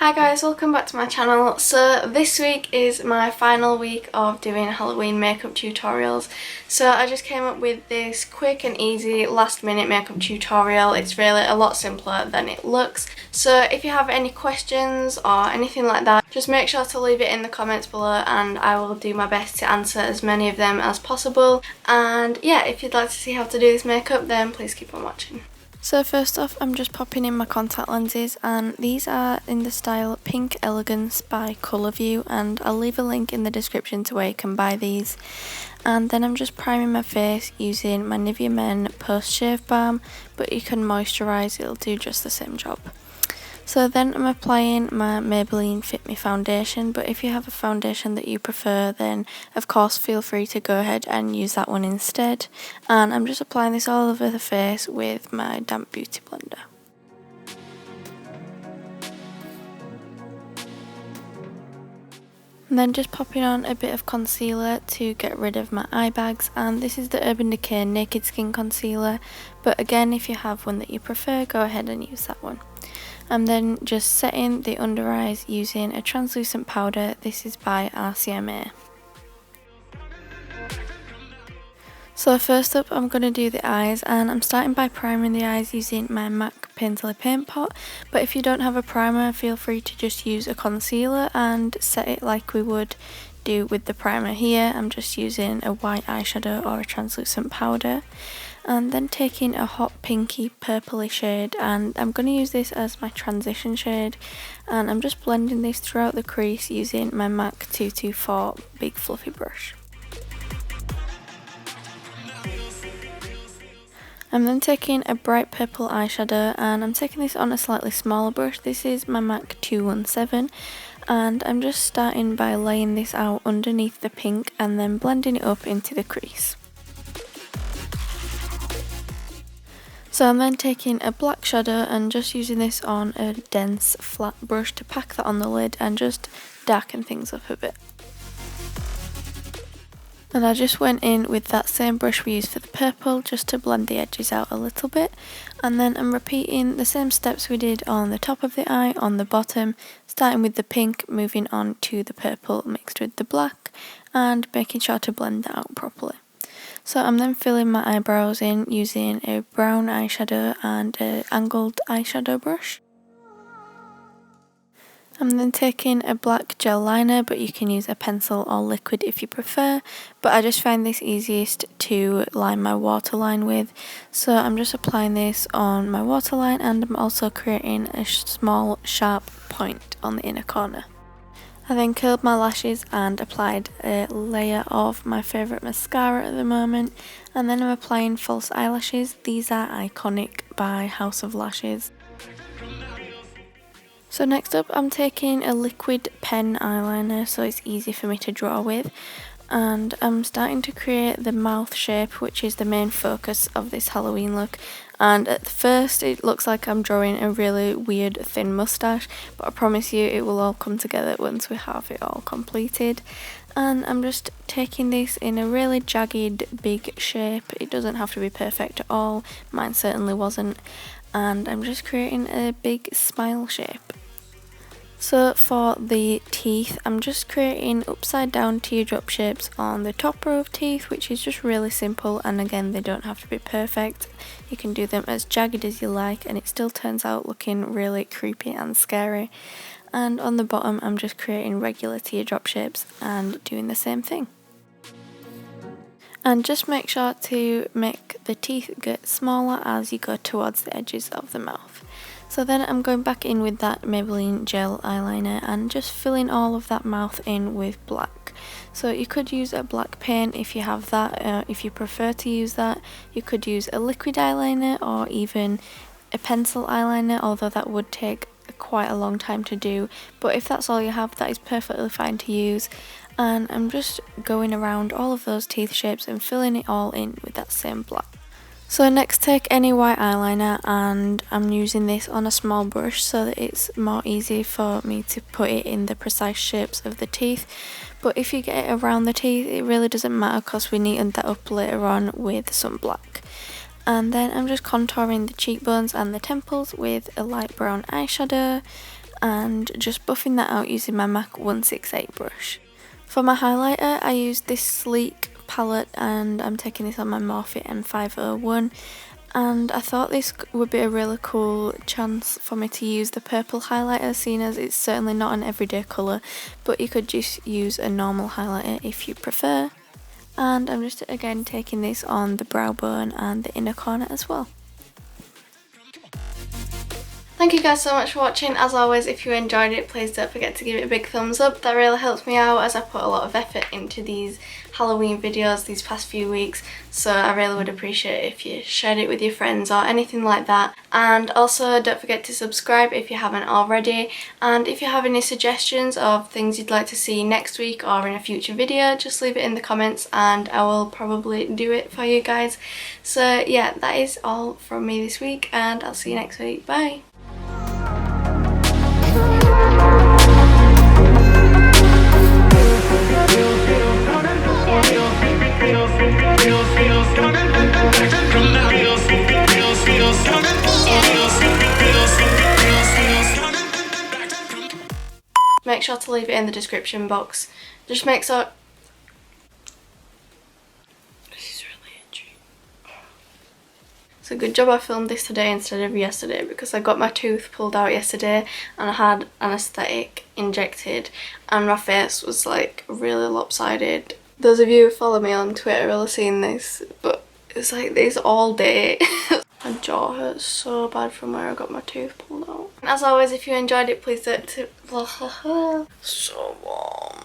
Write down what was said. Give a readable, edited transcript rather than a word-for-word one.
Hi guys, welcome back to my channel. So this week is my final week of doing Halloween makeup tutorials. So I just came up with this quick and easy last minute makeup tutorial. It's really a lot simpler than it looks. So if you have any questions or anything like that, just make sure to leave it in the comments below and I will do my best to answer as many of them as possible. And yeah, if you'd like to see how to do this makeup, then please keep on watching. So first off, I'm just popping in my contact lenses, and these are in the style Pink Elegance by Colourview, and I'll leave a link in the description to where you can buy these. And then I'm just priming my face using my Nivea Men Post Shave Balm, but you can moisturise, it'll do just the same job. So then I'm applying my Maybelline Fit Me foundation, but if you have a foundation that you prefer, then of course feel free to go ahead and use that one instead. And I'm just applying this all over the face with my damp beauty blender. And then just popping on a bit of concealer to get rid of my eye bags, and this is the Urban Decay Naked Skin Concealer, but again if you have one that you prefer, go ahead and use that one. I'm then just setting the under eyes using a translucent powder. This is by RCMA. So first up I'm going to do the eyes, and I'm starting by priming the eyes using my MAC Painterly Paint Pot, but if you don't have a primer, feel free to just use a concealer and set it like we would do with the primer here. I'm just using a white eyeshadow or a translucent powder, and then taking a hot pinky purpley shade, and I'm going to use this as my transition shade, and I'm just blending this throughout the crease using my MAC 224 big fluffy brush. I'm then taking a bright purple eyeshadow, and I'm taking this on a slightly smaller brush. This is my MAC 217, and I'm just starting by laying this out underneath the pink and then blending it up into the crease. So I'm then taking a black shadow and just using this on a dense flat brush to pack that on the lid and just darken things up a bit. And I just went in with that same brush we used for the purple just to blend the edges out a little bit, and then I'm repeating the same steps we did on the top of the eye on the bottom, starting with the pink, moving on to the purple mixed with the black, and making sure to blend that out properly. So I'm then filling my eyebrows in using a brown eyeshadow and an angled eyeshadow brush. I'm then taking a black gel liner, but you can use a pencil or liquid if you prefer, but I just find this easiest to line my waterline with. So I'm just applying this on my waterline, and I'm also creating a small sharp point on the inner corner. I then curled my lashes and applied a layer of my favourite mascara at the moment, and then I'm applying false eyelashes. These are Iconic by House of Lashes. So next up I'm taking a liquid pen eyeliner so it's easy for me to draw with, and I'm starting to create the mouth shape, which is the main focus of this Halloween look. And at first it looks like I'm drawing a really weird thin moustache, but I promise you it will all come together once we have it all completed. And I'm just taking this in a really jagged big shape. It doesn't have to be perfect at all, mine certainly wasn't, and I'm just creating a big smile shape. So for the teeth, I'm just creating upside down teardrop shapes on the top row of teeth, which is just really simple, and again they don't have to be perfect. You can do them as jagged as you like and it still turns out looking really creepy and scary. And on the bottom I'm just creating regular teardrop shapes and doing the same thing. And just make sure to make the teeth get smaller as you go towards the edges of the mouth. So then I'm going back in with that Maybelline gel eyeliner and just filling all of that mouth in with black. So you could use a black paint if you have that, if you prefer to use that. You could use a liquid eyeliner or even a pencil eyeliner, although that would take quite a long time to do. But if that's all you have, that is perfectly fine to use. And I'm just going around all of those teeth shapes and filling it all in with that same black. So next take any white eyeliner, and I'm using this on a small brush so that it's more easy for me to put it in the precise shapes of the teeth. But if you get it around the teeth, it really doesn't matter because we neaten that up later on with some black. And then I'm just contouring the cheekbones and the temples with a light brown eyeshadow, and just buffing that out using my MAC 168 brush. For my highlighter, I used this Sleek palette and I'm taking this on my Morphe M501, and I thought this would be a really cool chance for me to use the purple highlighter, seeing as it's certainly not an everyday colour, but you could just use a normal highlighter if you prefer. And I'm just again taking this on the brow bone and the inner corner as well. Thank you guys so much for watching. As always, if you enjoyed it, please don't forget to give it a big thumbs up. That really helps me out as I put a lot of effort into these Halloween videos these past few weeks, so I really would appreciate it if you shared it with your friends or anything like that. And also don't forget to subscribe if you haven't already, and if you have any suggestions of things you'd like to see next week or in a future video, just leave it in the comments and I will probably do it for you guys. So yeah, that is all from me this week and I'll see you next week. Bye! Make sure to leave it in the description box. Just make sure. This is really itchy. It's a good job I filmed this today instead of yesterday, because I got my tooth pulled out yesterday and I had anaesthetic injected and my face was like really lopsided. Those of you who follow me on Twitter will have seen this, but it's like this all day. My jaw hurts so bad from where I got my tooth pulled out. And as always, if you enjoyed it, please don't so warm.